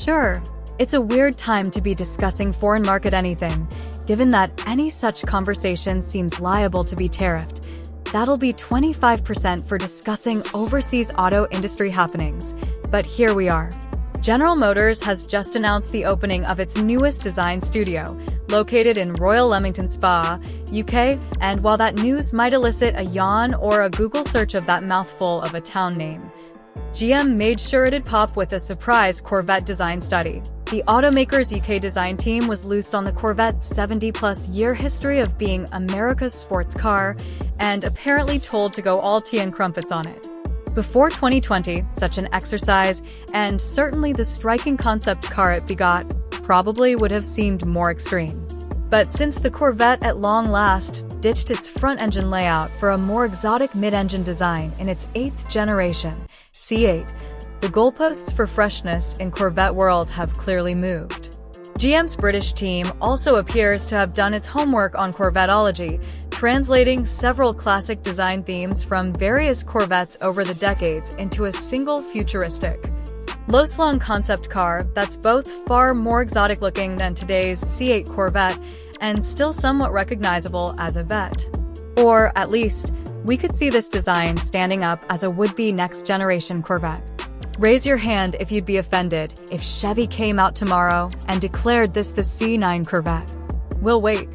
Sure, it's a weird time to be discussing foreign market anything, given that any such conversation seems liable to be tariffed. That'll be 25% for discussing overseas auto industry happenings. But here we are. General Motors has just announced the opening of its newest design studio, located in Royal Leamington Spa, UK, and while that news might elicit a yawn or a Google search of that mouthful of a town name, GM made sure it'd pop with a surprise Corvette design study. The automaker's UK design team was loosed on the Corvette's 70-plus year history of being America's sports car, and apparently told to go all tea and crumpets on it. Before 2020, such an exercise, and certainly the striking concept car it begot, probably would have seemed more extreme. But since the Corvette at long last ditched its front-engine layout for a more exotic mid-engine design in its 8th generation, C8, the goalposts for freshness in Corvette world have clearly moved. GM's British team also appears to have done its homework on Corvetteology, translating several classic design themes from various Corvettes over the decades into a single futuristic, low-slung concept car that's both far more exotic-looking than today's C8 Corvette and still somewhat recognizable as a Vette. Or, at least, we could see this design standing up as a would-be next-generation Corvette. Raise your hand if you'd be offended if Chevy came out tomorrow and declared this the C9 Corvette. We'll wait.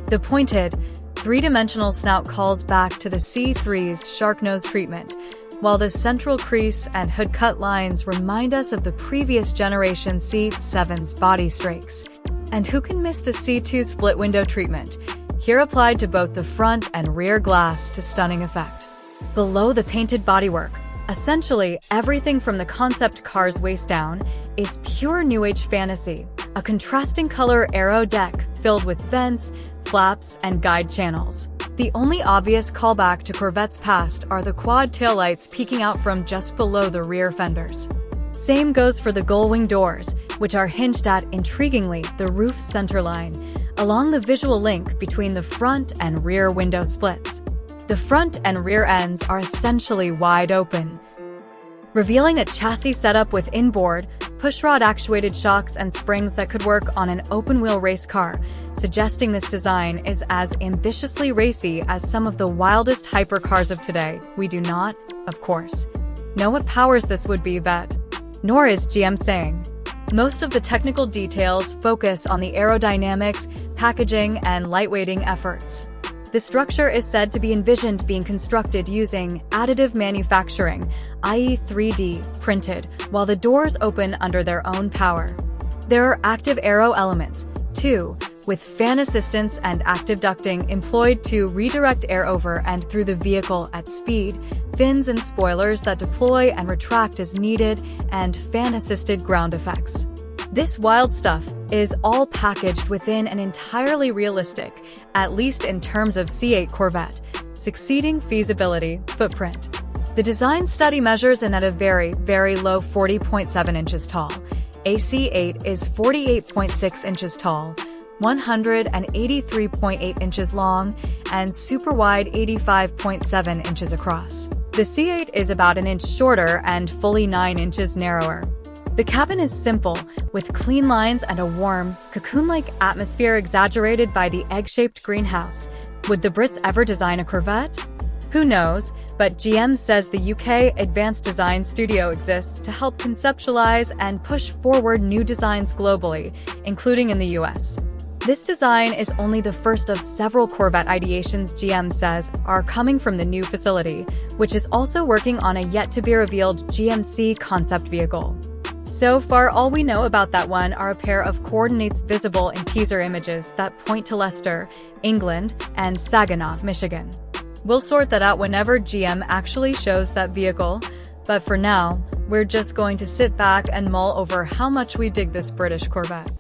The pointed, three-dimensional snout calls back to the C3's shark nose treatment, while the central crease and hood cut lines remind us of the previous generation C7's body strakes. And who can miss the C2 split window treatment, here applied to both the front and rear glass to stunning effect. Below the painted bodywork, essentially everything from the concept car's waist down is pure new age fantasy, a contrasting color aero deck filled with vents, flaps, and guide channels. The only obvious callback to Corvette's past are the quad taillights peeking out from just below the rear fenders. Same goes for the Gullwing doors, which are hinged at, intriguingly, the roof's centerline, along the visual link between the front and rear window splits. The front and rear ends are essentially wide open, revealing a chassis setup with inboard, pushrod-actuated shocks and springs that could work on an open-wheel race car, suggesting this design is as ambitiously racy as some of the wildest hypercars of today. We do not, of course, know what powers this would-be Vette, nor is GM saying. Most of the technical details focus on the aerodynamics, packaging, and lightweighting efforts. The structure is said to be envisioned being constructed using additive manufacturing, i.e. 3D printed, while the doors open under their own power. There are active aero elements, too, with fan assistance and active ducting employed to redirect air over and through the vehicle at speed, fins and spoilers that deploy and retract as needed, and fan-assisted ground effects. This wild stuff is all packaged within an entirely realistic, at least in terms of C8 Corvette, succeeding feasibility footprint. The design study measures in at a very, very low 40.7 inches tall. A C8 is 48.6 inches tall, 183.8 inches long, and super wide 85.7 inches across. The C8 is about an inch shorter and fully 9 inches narrower. The cabin is simple, with clean lines and a warm, cocoon-like atmosphere exaggerated by the egg-shaped greenhouse. Would the Brits ever design a Corvette? Who knows, but GM says the UK Advanced Design Studio exists to help conceptualize and push forward new designs globally, including in the US. This design is only the first of several Corvette ideations GM says are coming from the new facility, which is also working on a yet-to-be-revealed GMC concept vehicle. So far, all we know about that one are a pair of coordinates visible in teaser images that point to Leicester, England, and Saginaw, Michigan. We'll sort that out whenever GM actually shows that vehicle, but for now, we're just going to sit back and mull over how much we dig this British Corvette.